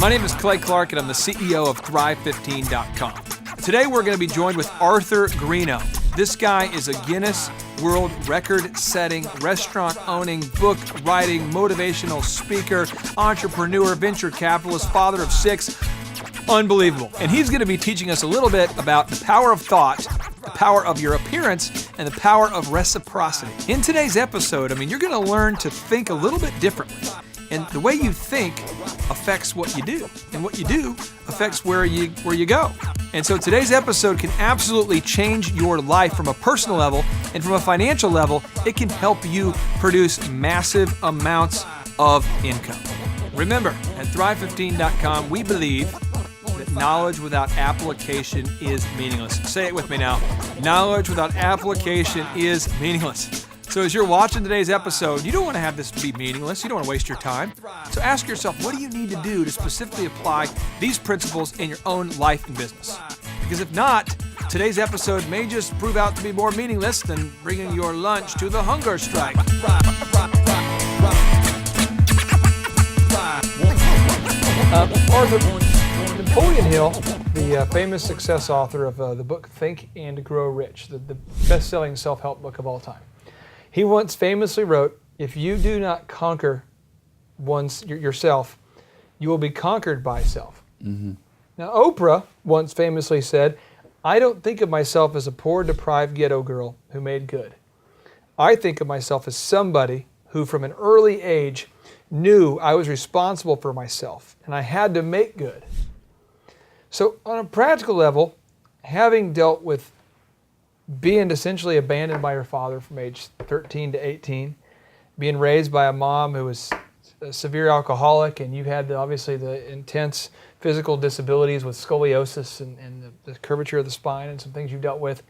My name is Clay Clark, and I'm the CEO of Thrive15.com. Today, we're going to be joined with Arthur Greeno. This guy is a Guinness World Record-setting, restaurant-owning, book-writing, motivational speaker, entrepreneur, venture capitalist, father of 6. Unbelievable. And he's going to be teaching us a little bit about the power of thought, the power of your appearance, and the power of reciprocity. In today's episode, you're going to learn to think a little bit differently. And the way you think affects what you do. And what you do affects where you go. And so today's episode can absolutely change your life from a personal level, and from a financial level, it can help you produce massive amounts of income. Remember, at Thrive15.com, we believe that knowledge without application is meaningless. Say it with me now. Knowledge without application is meaningless. So as you're watching today's episode, you don't want to have this be meaningless. You don't want to waste your time. So ask yourself, what do you need to do to specifically apply these principles in your own life and business? Because if not, today's episode may just prove out to be more meaningless than bringing your lunch to the hunger strike. Arthur, Napoleon Hill, the famous success author of the book Think and Grow Rich, the best-selling self-help book of all time. He once famously wrote, if you do not conquer yourself, you will be conquered by self. Mm-hmm. Now, Oprah once famously said, I don't think of myself as a poor, deprived ghetto girl who made good. I think of myself as somebody who from an early age knew I was responsible for myself and I had to make good. So on a practical level, having dealt with being essentially abandoned by your father from age 13 to 18, being raised by a mom who was a severe alcoholic, and you've had obviously the intense physical disabilities with scoliosis and the curvature of the spine and some things you've dealt with.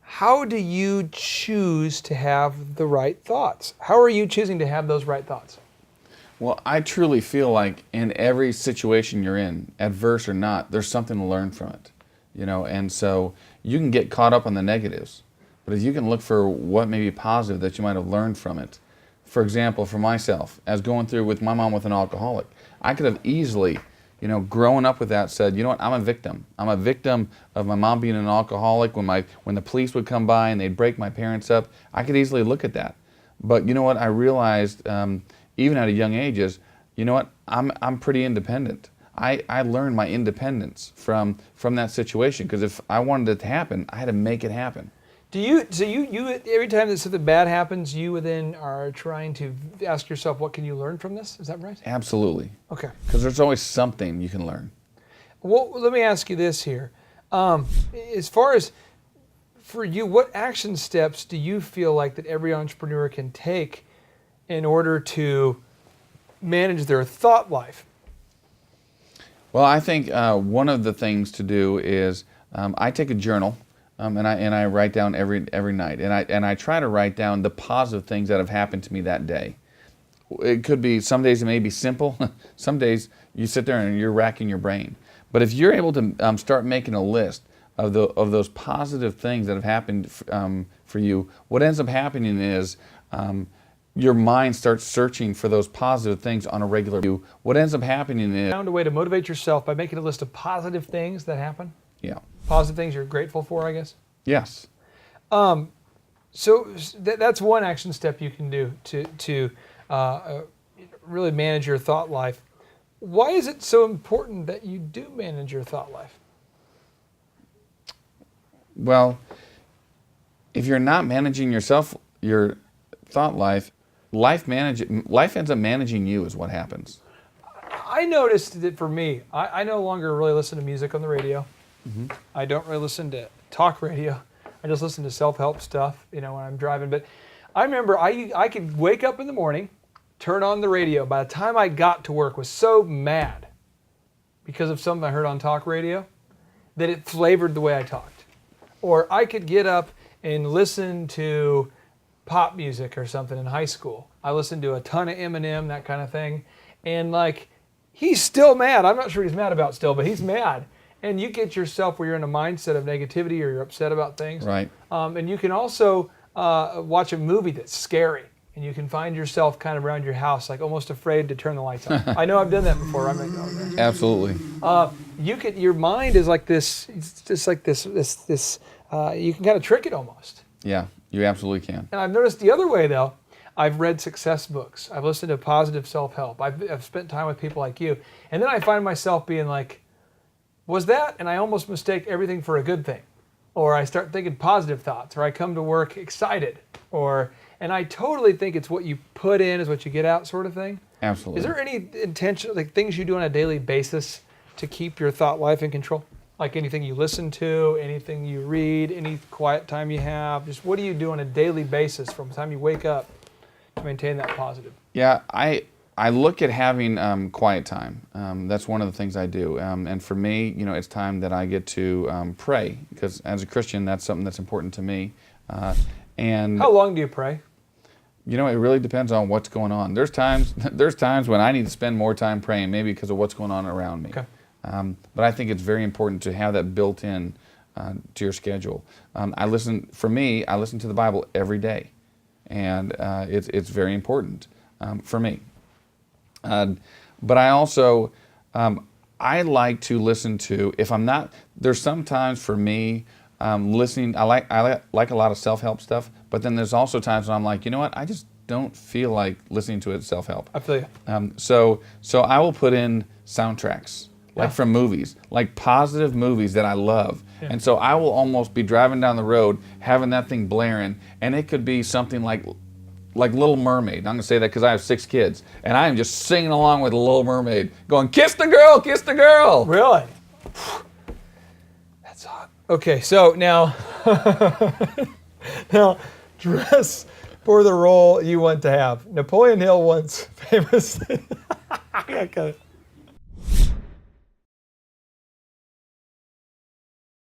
How do you choose to have the right thoughts? How are you choosing to have those right thoughts? Well, I truly feel like in every situation you're in, adverse or not, there's something to learn from it. And so you can get caught up on the negatives, but if you can look for what may be positive that you might have learned from it. For example, for myself, as going through with my mom with an alcoholic, I could have easily, growing up with that, said, you know what, I'm a victim. I'm a victim of my mom being an alcoholic. When the police would come by and they'd break my parents up, I could easily look at that. But you know what, I realized, even at a young age, is, you know what, I'm pretty independent. I learned my independence from that situation, because if I wanted it to happen, I had to make it happen. So you every time that something bad happens, you then are trying to ask yourself, what can you learn from this? Is that right? Absolutely. Okay. Because there's always something you can learn. Well, let me ask you this here. As far as for you, what action steps do you feel like that every entrepreneur can take in order to manage their thought life? Well, I think one of the things to do is I take a journal and I write down every night, and I try to write down the positive things that have happened to me that day. It could be, some days it may be simple, some days you sit there and you're racking your brain. But if you're able to start making a list of those positive things that have happened for you, what ends up happening is your mind starts searching for those positive things on a regular basis. What ends up happening is... Found a way to motivate yourself by making a list of positive things that happen? Yeah. Positive things you're grateful for, I guess? Yes. So that's one action step you can do to really manage your thought life. Why is it so important that you do manage your thought life? Well, if you're not managing your thought life, life ends up managing you is what happens. I noticed that for me, I no longer really listen to music on the radio. Mm-hmm. I don't really listen to talk radio. I just listen to self-help stuff, when I'm driving. But I remember I could wake up in the morning, turn on the radio. By the time I got to work, was so mad because of something I heard on talk radio that it flavored the way I talked. Or I could get up and listen to pop music or something in high school. I listened to a ton of Eminem, that kind of thing. And he's still mad. I'm not sure he's mad about still, but he's mad. And you get yourself where you're in a mindset of negativity or you're upset about things. Right. And you can also watch a movie that's scary. and you can find yourself kind of around your house, like almost afraid to turn the lights on. I know I've done that before. I'm like, oh, no. Absolutely. Your mind is like this. It's just like this. You can kind of trick it almost. Yeah, you absolutely can. And I've noticed the other way though. I've read success books. I've listened to positive self-help. I've spent time with people like you, and then I find myself being like, was that? And I almost mistake everything for a good thing, or I start thinking positive thoughts, or I come to work excited, and I totally think it's what you put in is what you get out, sort of thing. Absolutely. Is there any intention, like things you do on a daily basis to keep your thought life in control? Like anything you listen to, anything you read, any quiet time you have, just what do you do on a daily basis from the time you wake up to maintain that positive? Yeah, I look at having quiet time. That's one of the things I do. And for me, it's time that I get to pray, because as a Christian, that's something that's important to me. And how long do you pray? It really depends on what's going on. There's times when I need to spend more time praying, maybe because of what's going on around me. Okay. But I think it's very important to have that built in to your schedule. I listen to the Bible every day, and it's very important for me. But I also, I like to listen to, if I'm not, there's sometimes for me, listening, I like a lot of self-help stuff, but then there's also times when I'm like, you know what, I just don't feel like listening to it self-help. I feel you. So I will put in soundtracks, like from movies, like positive movies that I love. Yeah. And so I will almost be driving down the road, having that thing blaring, and it could be something like Little Mermaid. I'm going to say that because I have 6 kids, and I am just singing along with Little Mermaid, going, kiss the girl, kiss the girl. Really? That's hot. Okay, so now, dress for the role you want to have. Napoleon Hill once famously,